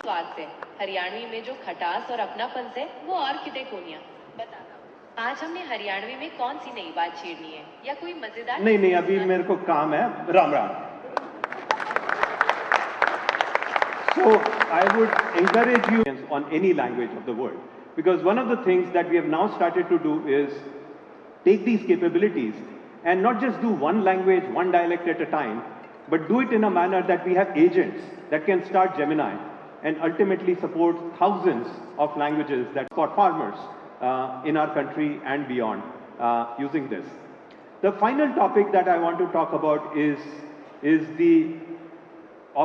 स्वाद से, हरियाणवी में जो खटास और अपनापन से, वो और किते कोनिया। बताना आज हमने हरियाणवी में कौन सी नई बात छेड़नी है या कोई मजेदार? नहीं, अभी मेरे को काम है। Ram Ram. So I would encourage you on any language of the world, because one of the things that we have now started to do is take these capabilities and not just do one language, one dialect at a time, but do it in a manner that we have agents that can start Gemini and ultimately support thousands of languages that for farmers in our country and beyond using this. The final topic that I want to talk about is the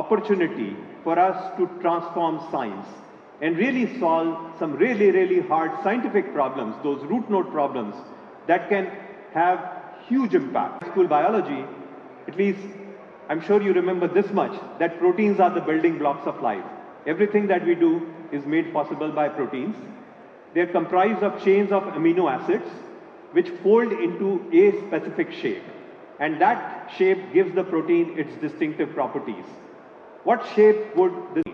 opportunity for us to transform science and really solve some really hard scientific problems, those root node problems that can have huge impact. School biology, at least I'm sure you remember this much, that proteins are the building blocks of life. Everything that we do is made possible by proteins. They're comprised of chains of amino acids which fold into a specific shape. And that shape gives the protein its distinctive properties. What shape would this be?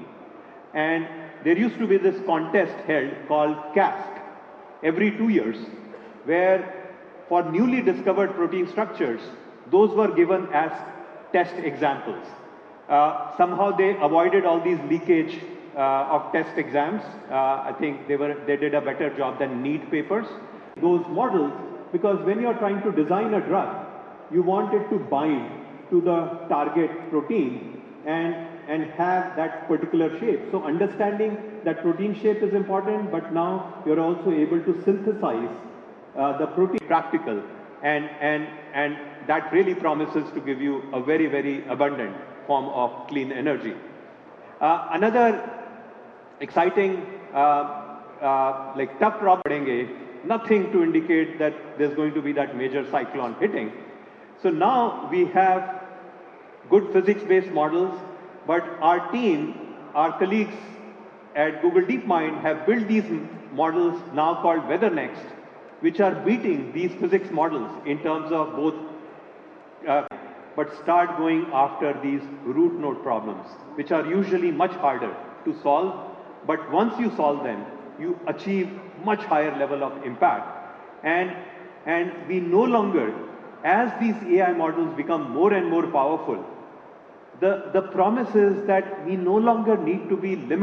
And there used to be this contest held called CAST every 2 years, where for newly discovered protein structures, those were given as test examples. Somehow they avoided all these leakage of test exams. I think they did a better job than NEET papers. Those models, because when you're trying to design a drug, you want it to bind to the target protein and have that particular shape. So understanding that protein shape is important, but now you're also able to synthesize the protein practical, and that really promises to give you a very abundant form of clean energy. Another exciting tough problem, nothing to indicate that there's going to be that major cyclone hitting. So now we have good physics-based models, but our team, our colleagues at Google DeepMind have built these models now called WeatherNext, which are beating these physics models in terms of both, but start going after these root node problems, which are usually much harder to solve. But once you solve them, you achieve much higher level of impact. And we no longer, as these AI models become more and more powerful, the promise is that we no longer need to be limited